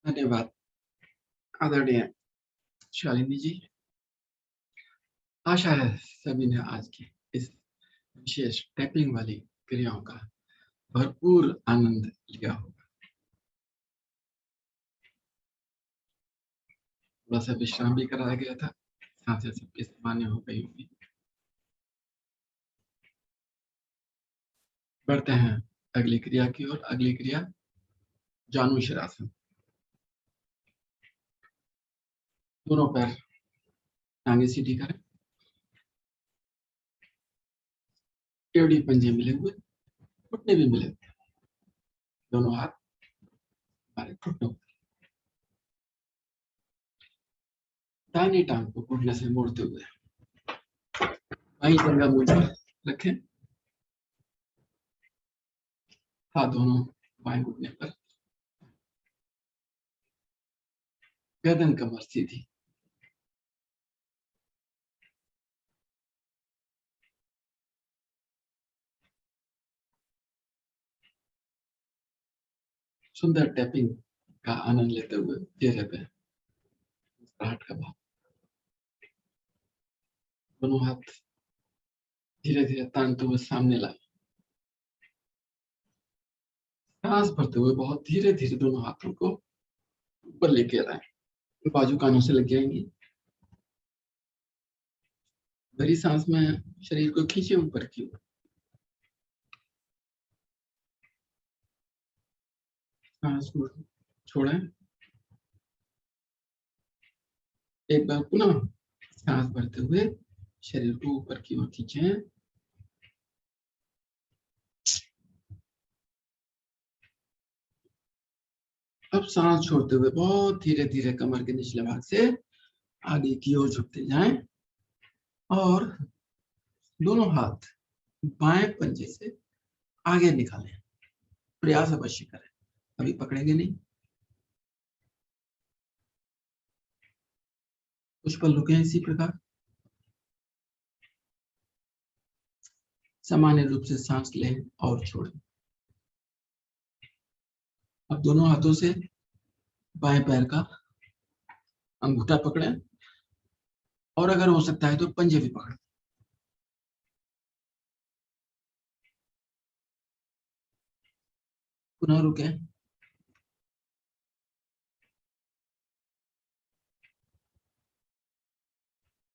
धन्यवाद आदरणीय शालिनी जी। आशा है सभी ने आज की इस विशेष टैपिंग वाली क्रियाओं का भरपूर आनंद लिया होगा। थोड़ा सा विश्राम भी कराया गया था, सांसें सबकी सामान्य हो गई होंगी। बढ़ते हैं अगली क्रिया की ओर। अगली क्रिया जानुशिरासन। दोनों पैर टांगे सीधी करें, टेढ़ी पंजे मिले हुए, घुटने भी मिले हुए, दोनों हाथ हमारे घुटनों पर। दाहिनी टांग को घुटने से मोड़ते हुए बाईं टंगा मुंह पर रखें, हाथ दोनों बाएं घुटने पर, गर्दन कमर सीधी। सुंदर टैपिंग का आनंद लेते हुए चेहरे पे मुस्कुराहट का भाव। दोनों हाथ धीरे धीरे तानते हुए सामने लाए, सांस भरते हुए बहुत धीरे धीरे दोनों हाथों को ऊपर लेके आए, बाजू कानों से लग जाएंगी। भरी सांस में शरीर को खींचे ऊपर की ओर, सांस को छोड़ें। एक बार पुनः सांस भरते हुए शरीर को ऊपर की ओर खींचें। अब सांस छोड़ते हुए बहुत धीरे धीरे कमर के निचले भाग से आगे की ओर झुकते जाएं और दोनों हाथ बाएं पंजे से आगे निकालें। प्रयास अवश्य करें, अभी पकड़ेंगे नहीं। कुछ पल रुके इसी प्रकार। सामान्य रूप से सांस लें और छोड़ें। अब दोनों हाथों से बाएं पैर का अंगूठा पकड़ें और अगर हो सकता है तो पंजे भी पकड़ें। पुनः रुके।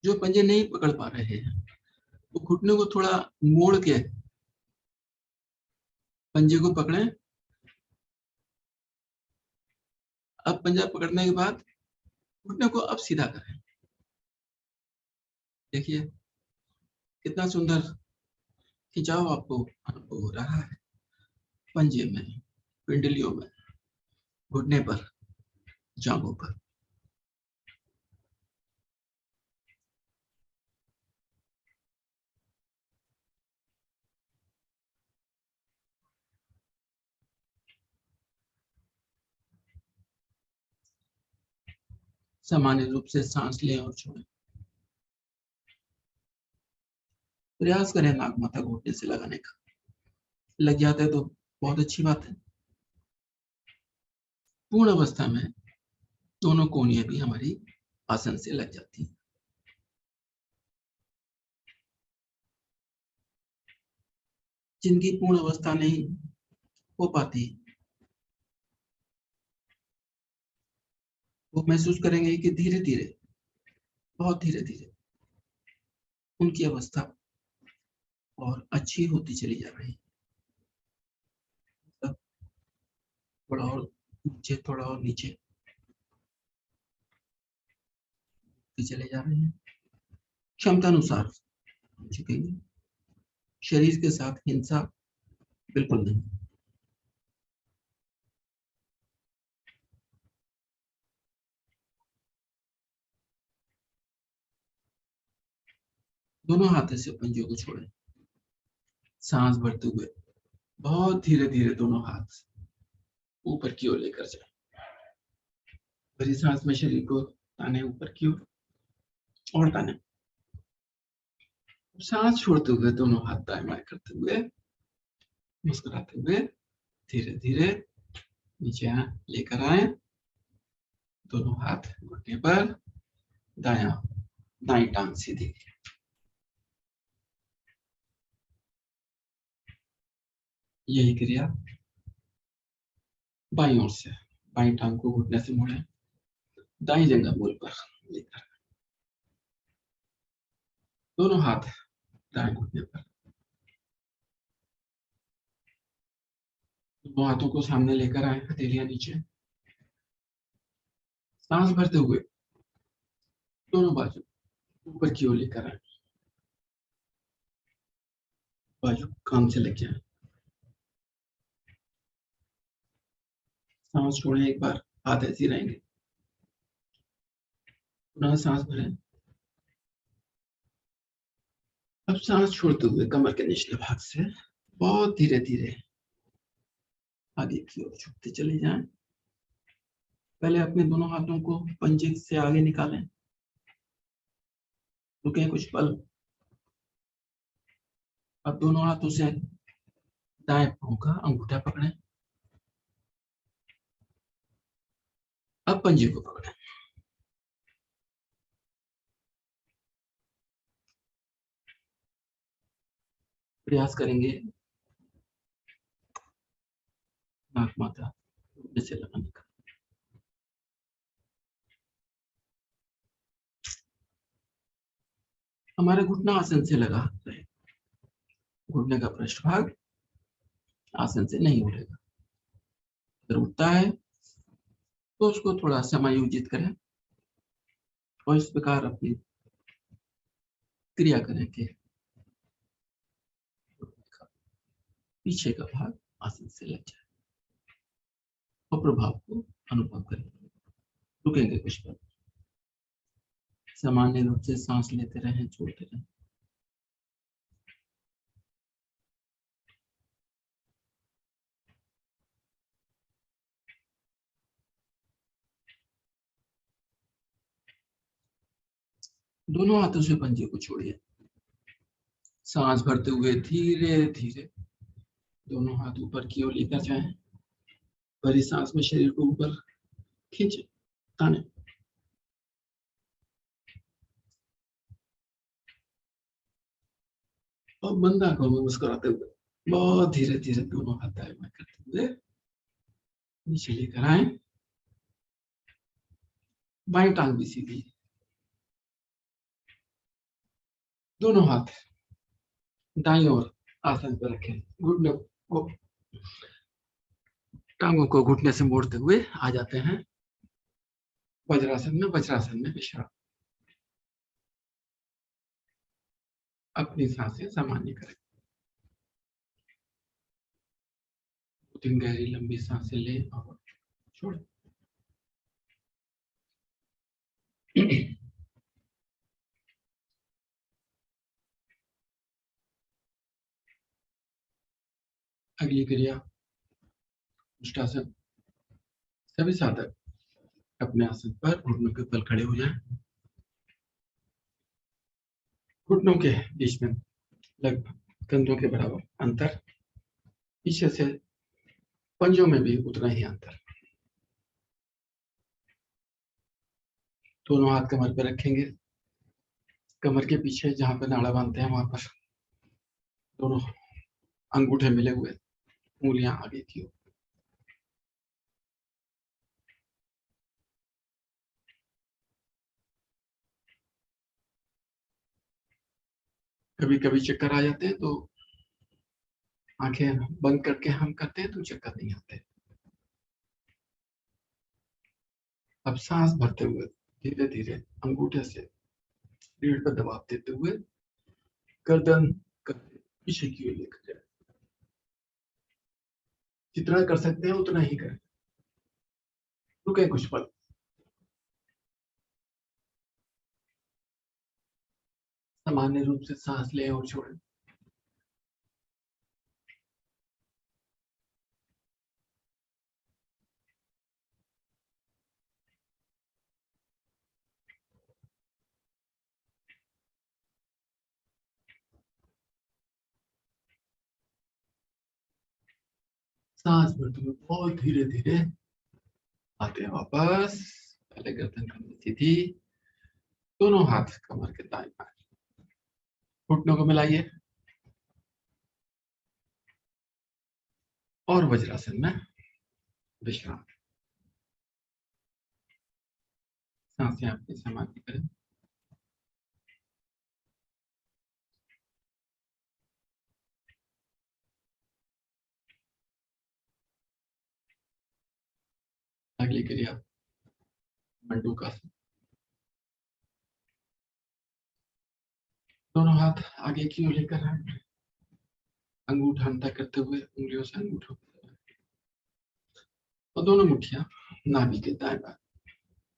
जो पंजे नहीं पकड़ पा रहे हैं वो घुटने को थोड़ा मोड़ के पंजे को पकड़ें। अब पंजा पकड़ने के बाद घुटने को अब सीधा करें। देखिए कितना सुंदर खिंचाव आपको अनुभव हो रहा है पंजे में, पिंडलियों में, घुटने पर, जांघों पर। सामान्य रूप से सांस लें और छोड़ें। प्रयास करें नाक माथा घुटने से लगाने का, लग जाता है तो बहुत अच्छी बात है। पूर्ण अवस्था में दोनों कोहनियां भी हमारी आसन से लग जाती हैं। जिनकी पूर्ण अवस्था नहीं हो पाती वो महसूस करेंगे कि धीरे धीरे, बहुत धीरे धीरे उनकी अवस्था और अच्छी होती चली जा रही है। थोड़ा और नीचे, थोड़ा और नीचे चले जा रहे हैं। क्षमता अनुसार झुकेंगे, शरीर के साथ हिंसा बिल्कुल नहीं। दोनों हाथों से पंजों को छोड़ें। सांस भरते हुए बहुत धीरे धीरे दोनों हाथ ऊपर की ओर लेकर जाएं। भरी सांस में शरीर को ताने ऊपर की ओर और ताने। सांस छोड़ते हुए दोनों हाथ दाएं बाएं करते हुए, मुस्कुराते हुए धीरे धीरे नीचे लेकर आए दोनों हाथ घुटने पर, दाएं टांग सीधी। यही क्रिया बाईं ओर से, बाईं टांग को घुटने से मोड़े, दाई जंघा मूल पर लेकर, दोनों हाथ दाएं घुटने पर, दोनों हाथों को सामने लेकर आए, हथेलियां नीचे, सांस भरते हुए दोनों बाजू ऊपर की ओर लेकर आए, बाजू कान से लग जाए, सांस छोड़े एक बार, हाथ ऐसे रहेंगे, पुनः सांस भरें। अब सांस छोड़ते हुए कमर के निचले भाग से बहुत धीरे धीरे आगे की ओर झुकते चले जाएं। पहले अपने दोनों हाथों को पंजे से आगे निकालें, रुकें कुछ पल। अब दोनों हाथों से दाएं पांव का अंगूठा पकड़ें, अब पंजे को पकड़ें, प्रयास करेंगे नाक माथा जैसे लगाने का। हमारे घुटना आसन से लगा रहे, घुटने का पृष्ठभाग आसन से नहीं उठेगा। अगर उठता है तो उसको थोड़ा समायोजित करें और इस प्रकार अपनी क्रिया करें कि पीछे का भाग आसन से लग जाए और प्रभाव को अनुभव करें। रुकेंगे कुछ पल, सामान्य रूप से सांस लेते रहें, छोड़ते रहें। दोनों हाथों से पंजे को छोड़िए, सांस भरते हुए धीरे धीरे दोनों हाथ ऊपर की ओर लेकर जाएं। भरी सांस में शरीर को ऊपर खींचे, ताने। और बंद आंखों में मुस्कुराते हुए बहुत धीरे धीरे दोनों हाथ दाएं बाएं करते हुए नीचे लेकर आए, बाएं टांग भी सीधी, दोनों हाथ दाईं ओर आसन पर रखें, घुटने को, टांगों को घुटने से मोड़ते हुए आ जाते हैं वज्रासन में। वज्रासन में विश्राम, अपनी सांसें सामान्य करें, 2-3 गहरी लंबी सांसें लें और छोड़ें। अगली क्रिया उष्टासन। सभी साधक अपने आसन पर घुटनों के बल खड़े हो जाएं, घुटनों के बीच में लगभग कंधों के बराबर अंतर, पीछे से पंजों में भी उतना ही अंतर। दोनों हाथ कमर पर रखेंगे, कमर के पीछे जहां पर नाड़ा बांधते हैं वहां पर दोनों अंगूठे मिले हुए, उंगलियां आगे की ओर। कभी कभी चक्कर आ जाते हैं तो आंखें बंद करके हम करते हैं तो चक्कर नहीं आते। अब सांस भरते हुए धीरे धीरे अंगूठे से रीढ़ पर दबाव देते हुए गर्दन पीछे की ओर लेकर जाए, जितना कर सकते हैं उतना ही करें। रुके कुछ पल, सामान्य रूप से सांस लें और छोड़ें। सांस भरते हुए बहुत धीरे धीरे आते हैं वापस, पहले गर्दन करनी सीधी, दोनों हाथ कमर के दाएं बाएं, घुटनों को मिलाइए और वज्रासन में विश्राम। सांसें अपनी समाधि करें। अगली क्रिया मंडूकासन। दोनों हाथ आगे की ओर लेकर आए, अंगूठा अंतर करते हुए उंगलियों से अंगूठों और दोनों मुट्ठियां नाभि के दाएं बाएं,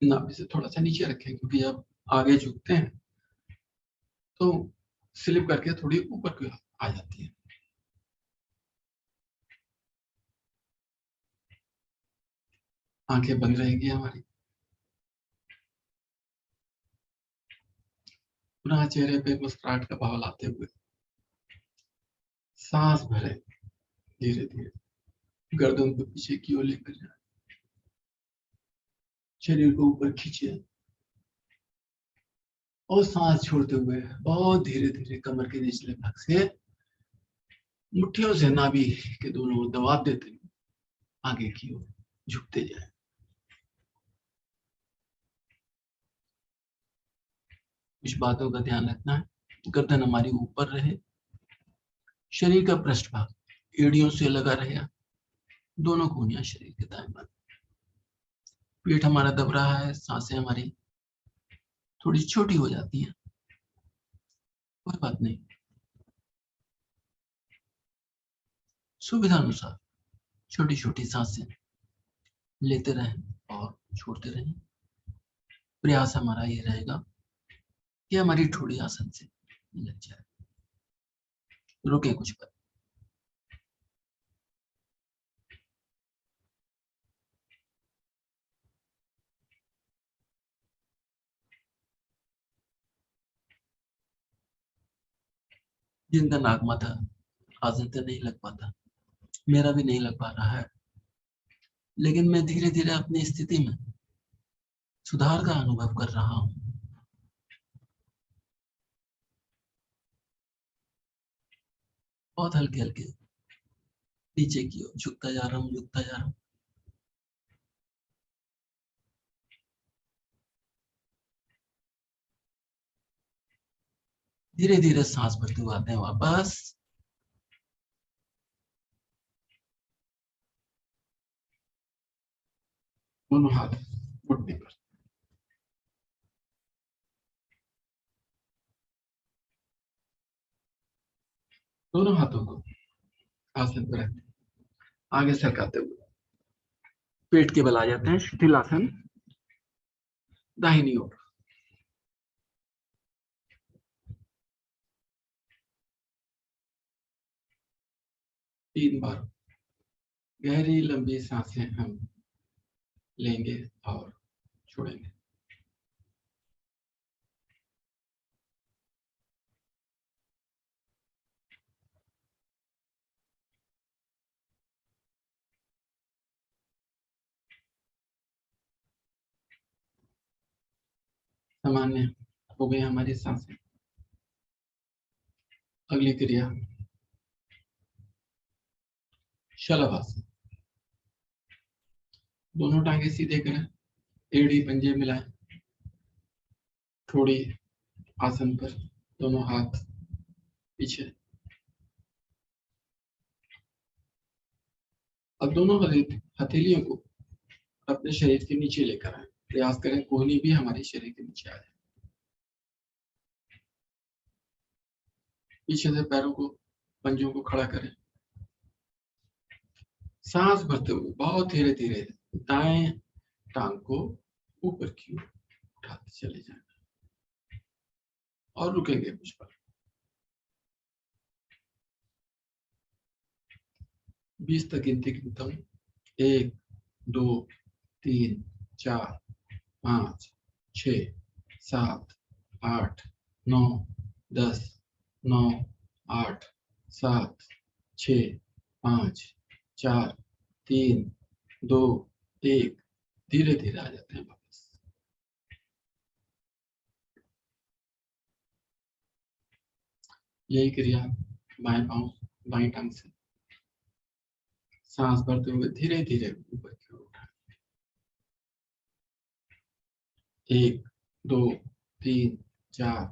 नाभि से थोड़ा सा नीचे रखें, क्योंकि जब आगे झुकते हैं तो स्लिप करके थोड़ी ऊपर की आ जाती है। आंखें बंद रहेंगी हमारी। पुनः चेहरे पे मुस्कुराहट का भाव लाते हुए सांस भरे, धीरे धीरे गर्दन को पीछे की ओर लेकर जाए, शरीर को ऊपर खींचे और सांस छोड़ते हुए बहुत धीरे धीरे कमर के निचले भाग से मुट्ठियों से नाभि के दोनों ओर दबाव देते हुए आगे की ओर झुकते जाए। कुछ बातों का ध्यान रखना है, गर्दन हमारी ऊपर रहे, शरीर का पृष्ठभाग एड़ियों से लगा रहेगा, दोनों कोहनियां शरीर के दाएं बाएं, पेट हमारा दब रहा है, सांसें हमारी थोड़ी छोटी हो जाती हैं, कोई बात नहीं, सुविधा अनुसार छोटी छोटी सांसें लेते रहें और छोड़ते रहें। प्रयास हमारा ये रहेगा कि हमारी ठोड़ी आसन से लग जाए। रुके कुछ पल। जिनका नाक माथा आसन से नहीं लग पाता, मेरा भी नहीं लग पा रहा है, लेकिन मैं धीरे धीरे अपनी स्थिति में सुधार का अनुभव कर रहा हूं। बहुत हल्के हल्के नीचे की ओर झुकता जा रहा हूं, झुकता जा रहा हूं। धीरे धीरे सांस भरते हुए आते हैं वापस। दोनों हाथ घुटने पर, दोनों हाथों को आसन पर रखते आगे सरकाते हुए पेट के बल आ जाते हैं, शिथिल आसन, दाहिनी ओर। 3 बार गहरी लंबी सांसें हम लेंगे और छोड़ेंगे। सामान्य हो गई हमारी सांसें। अगली क्रिया शलभासन। दोनों टांगे सीधे करें, एड़ी पंजे मिलाएं, थोड़ी आसन पर, दोनों हाथ पीछे। अब दोनों हथेलियों को अपने शरीर के नीचे लेकर आए, प्रयास करें कोहनी भी हमारे शरीर के नीचे आ जाए। पीछे से पैरों को, पंजों को खड़ा करें, सांस भरते हुए बहुत धीरे धीरे दाएं टांग को ऊपर की ओर उठाते चले जाएं और रुकेंगे कुछ पल। 20 तक गिनती गिनता हूं। 1 2 3 4 5 6 7 8 9 10 9 8 7 6 5 4 3 2 1। धीरे धीरे आ जाते हैं वापस। यही क्रिया बाएं पांव बाएं टांग से सांस भरते हुए धीरे धीरे ऊपर की ओर उठाएं। 1 2 3 4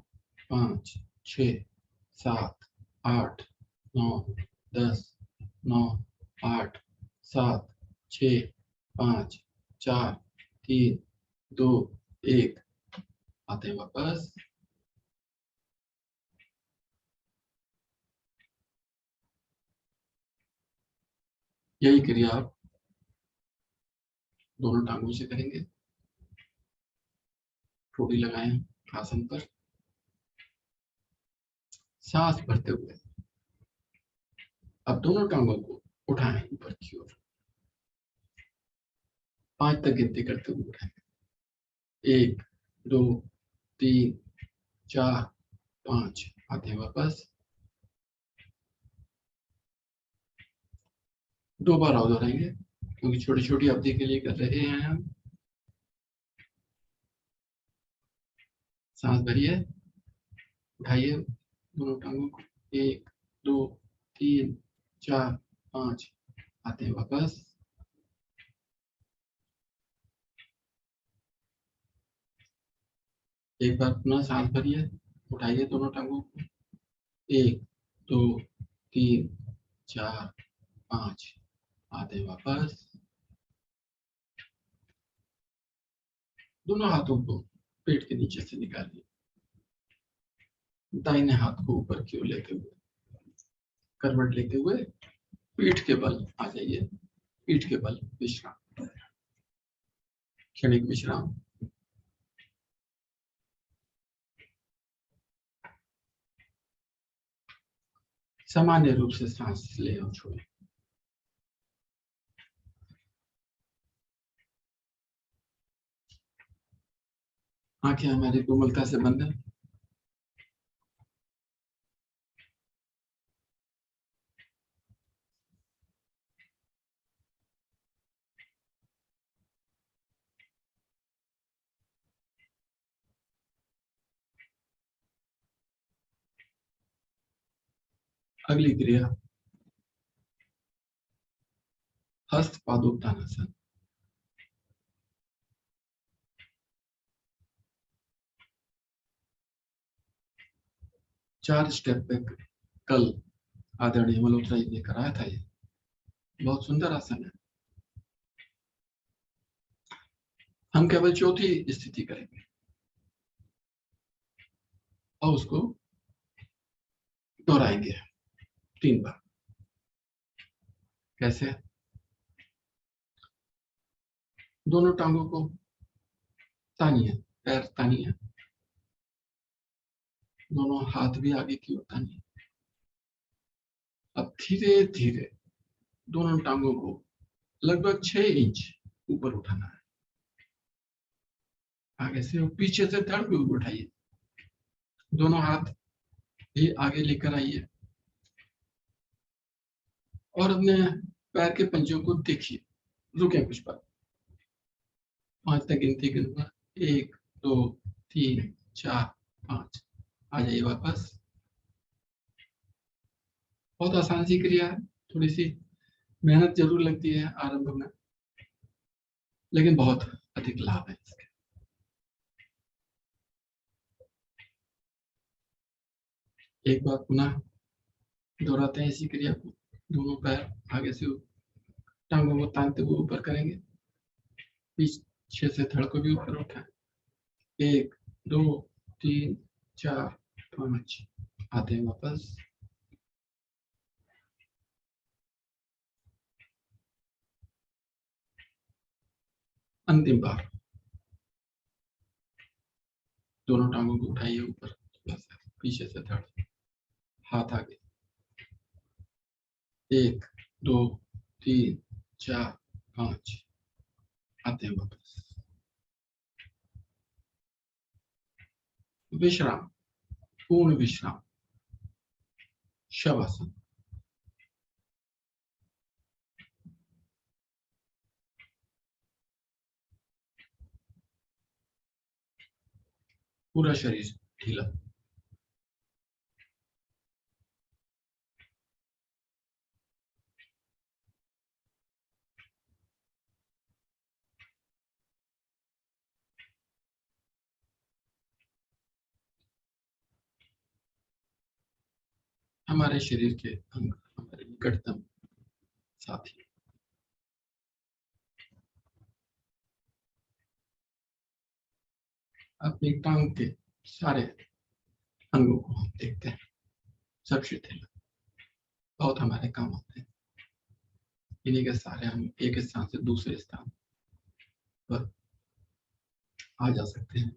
5 6 7 8 9 10 9 8 7 6 5 4 3 2 1 आते हैं वापस। यही क्रिया आप दोनों टांगों से करेंगे। ठोड़ी लगाएं आसन पर, सांस भरते हुए अब दोनों टांगों को उठाएं ऊपर की ओर। 5 तक गिनती करते हुए उठाएं। 1 2 3 4 5 आते हैं वापस। 2 बार और दोहराएंगे क्योंकि छोटी छोटी अवधि के लिए कर रहे हैं हम। सांस भरिए, उठाइए दोनों टांगों को। 1 2 3 4 5 आते हैं वापस। एक बार पुनः सांस भरिए, उठाइए दोनों टांगों को। 1 2 3 4 5 आते हैं वापस। दोनों हाथों को पेट के नीचे से निकालिए। दाहिने हाथ को ऊपर की ओर लेते हुए, करवट लेते हुए पीठ के बल आ जाइए। पीठ के बल विश्राम, क्षणिक विश्राम। सामान्य रूप से सांस ले और छोड़ें। आंखें हमारी कोमलता से बंद है। अगली क्रिया हस्त पादोत्तानासन। 4 स्टेप पे कल आदरणीय मल्होत्रा जी ने कराया था। ये बहुत सुंदर आसन है। हम केवल चौथी स्थिति करेंगे और उसको दोहराएंगे 3 बार। कैसे? दोनों टांगों को तानिए, पैर तानिए, दोनों हाथ भी आगे की ओर तानिए। अब धीरे धीरे दोनों टांगों को लगभग 6 इंच ऊपर उठाना है। आगे से और पीछे से धड़ पे उठाइए। दोनों हाथ भी आगे लेकर आइए और अपने पैर के पंजों को देखिए। रुके कुछ बार, 5 तक गिनती गिनूंगा। 1 2 3 4 5 आ जाइए वापस। बहुत आसान सी क्रिया है। थोड़ी सी मेहनत जरूर लगती है आरंभ में, लेकिन बहुत अधिक लाभ है इसके। एक बार पुनः दोहराते हैं इसी क्रिया को। दोनों पैर आगे से टांगों को तानते हुए ऊपर करेंगे। पीछे से धड़ को भी ऊपर उठाएं। 1 2 3 4 5 आते हैं वापस। अंतिम बार दोनों टांगों को उठाइए ऊपर, थोड़ा सा पीछे से धड़, हाथ आगे। 1 2 3 4 5 आते हैं वापस। विश्राम, पूर्ण विश्राम, शवासन। पूरा शरीर ढीला। हमारे शरीर के अंग, हमारे निकटतम साथी। अपनी टांग के सारे अंगों को हम देखते हैं, सब शिथिल बहुत हमारे काम होते हैं। इन्हीं के सारे हम एक स्थान से दूसरे स्थान पर आ जा सकते हैं।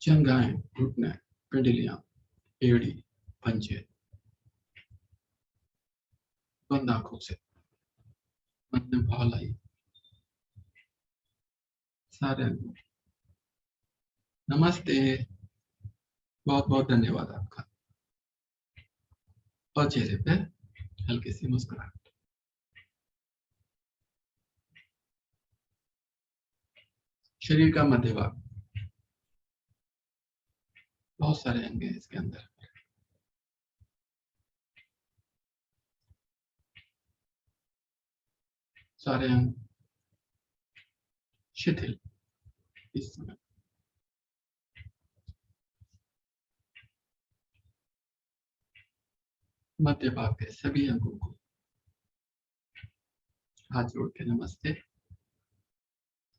जंघाएं, घुटने, पिंडलियां, एड़ी, पंजे, बंद आंखों से मन में भाव लाई सारे अंगों। नमस्ते, बहुत बहुत धन्यवाद आपका। और चेहरे पे हल्की सी मुस्कुराहट। शरीर का मध्य भाग, बहुत सारे अंग हैं इसके अंदर। सारे अंग शिथिल इस समय। मध्य भाग के सभी अंगों को हाथ जोड़ के नमस्ते।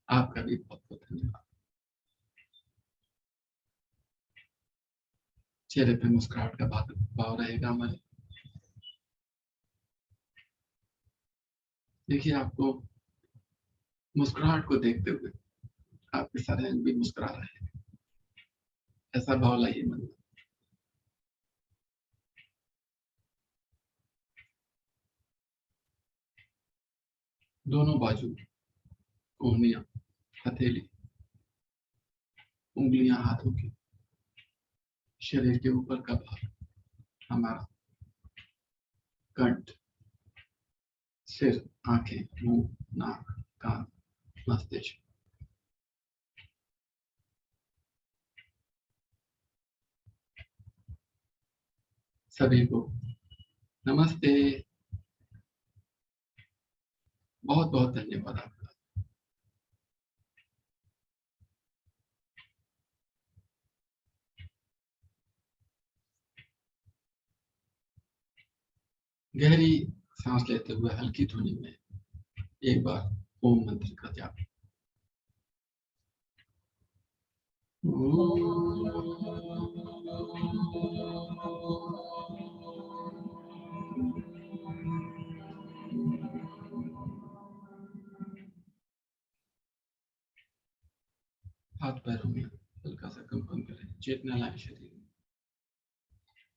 आपका भी बहुत बहुत धन्यवाद। चेहरे पे मुस्कुराहट का भाव रहेगा हमारे। देखिए, आपको मुस्कुराहट को देखते हुए आपके सारे अंग भी मुस्कुरा रहे हैं, ऐसा भाव लाइए मन में। दोनों बाजू, कोहनियां, हथेली, उंगलियां हाथों की, शरीर के ऊपर का भाग, हमारा कंठ, सिर, आंखें, मुंह, नाक, कान, मस्तिष्क, सभी को नमस्ते। बहुत बहुत धन्यवाद आपका। गहरी सांस लेते हुए हल्की ध्वनि में एक बार ओम मंत्र का जाप। हाथ पैरों में हल्का सा कंपन करें, चेतना लाए शरीर में।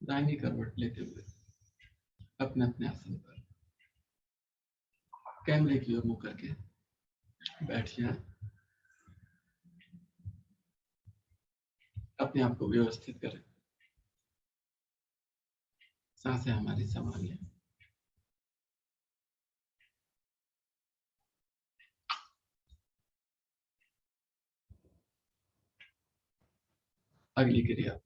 दाहिनी करवट लेते हुए अपने अपने आसन पर कैमरे की ओर मुंह करके बैठिए। अपने आप को व्यवस्थित करें। सांसें हमारी संभालिए। अगली क्रिया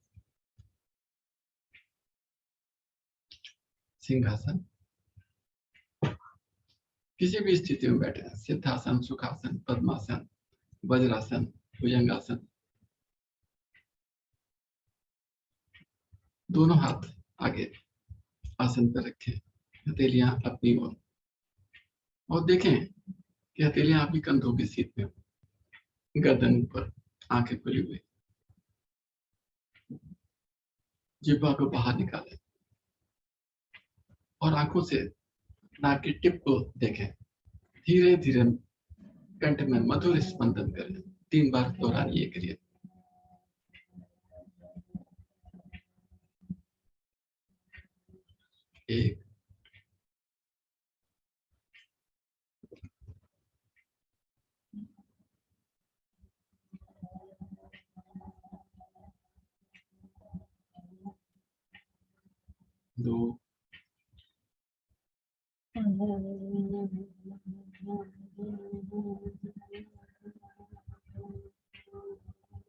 सिंहासन। किसी भी स्थिति में बैठे हैं, सिद्धासन, सुखासन, पद्मासन, वज्रासन, भुजंगासन। दोनों हाथ आगे आसन पर रखें, हथेलियां अपनी ओर, और देखें कि हथेलियां आपकी कंधों की सीध में, गर्दन ऊपर, आंखें खुली हुई। जिह्वा को बाहर निकालें और आंखों से नाक की टिप को देखें। धीरे धीरे कंठ में मधुर स्पंदन करें। 3 बार दोहराइए क्रिया। एक, दो,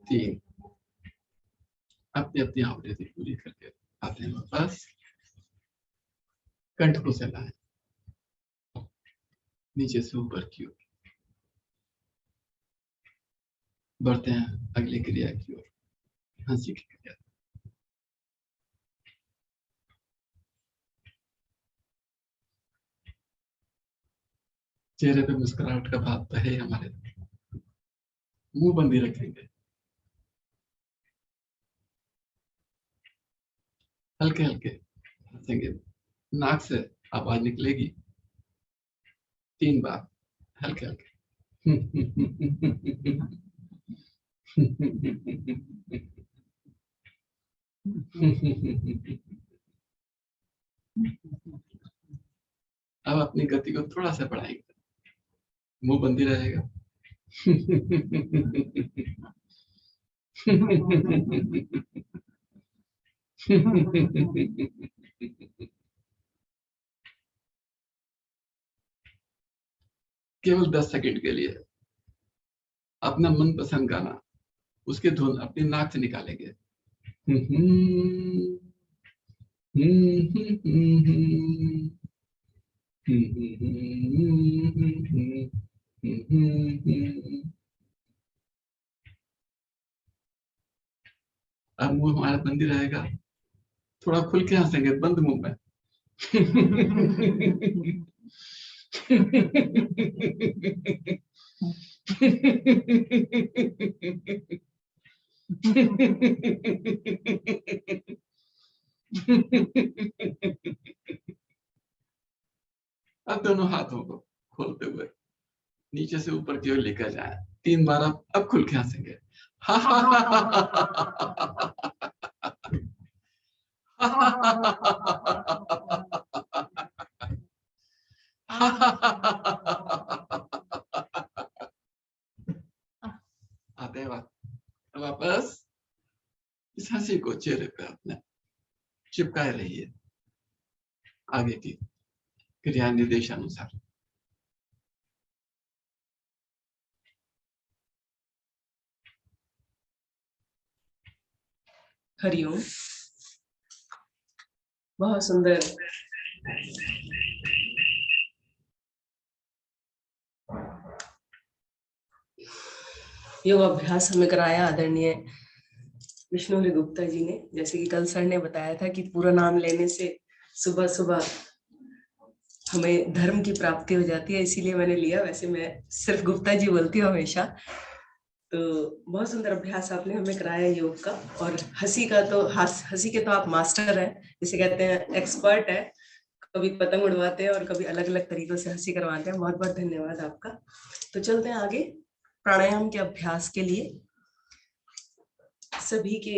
तीन। अपनी अपनी आवृत्ति पूरी करके आते हैं वापस। कंठ को सहलाएं नीचे से ऊपर की ओर। बढ़ते हैं अगली क्रिया की ओर, हंसी की क्रिया। चेहरे पे मुस्कुराहट का भाव तो है हमारे, मुंह बंदी रखेंगे, हल्के हल्के हंसेंगे, नाक से आवाज निकलेगी 3 बार हल्के हल्के। अब अपनी गति को थोड़ा सा बढ़ाएंगे, मुंह बंदी रहेगा। केवल 10 सेकंड के लिए अपना मनपसंद गाना, उसके धुन अपनी नाक से निकालेंगे। अब मुंह हमारा बंद ही रहेगा, थोड़ा खुल के हंसेंगे बंद मुंह में। अब दोनों हाथों को खोलते हुए नीचे से ऊपर की ओर लेकर जाए, 3 बार अब खुल के हंसेंगे। आते वक्त वापस इस हंसी को चेहरे पे अपने चिपकाए रहिए आगे की क्रिया निर्देशानुसार। हरिओम। बहुत सुंदर योग अभ्यास हमें कराया आदरणीय विष्णु गुप्ता जी ने। जैसे कि कल सर ने बताया था कि पूरा नाम लेने से सुबह सुबह हमें धर्म की प्राप्ति हो जाती है, इसीलिए मैंने लिया। वैसे मैं सिर्फ गुप्ता जी बोलती हूँ हमेशा। तो बहुत सुंदर अभ्यास आपने हमें कराया योग का। और हंसी का तो हंसी के तो आप मास्टर हैं, जिसे कहते हैं एक्सपर्ट है। कभी पतंग उड़वाते हैं और कभी अलग अलग तरीकों से हंसी करवाते हैं। बहुत बहुत धन्यवाद आपका। तो चलते हैं आगे प्राणायाम के अभ्यास के लिए। सभी के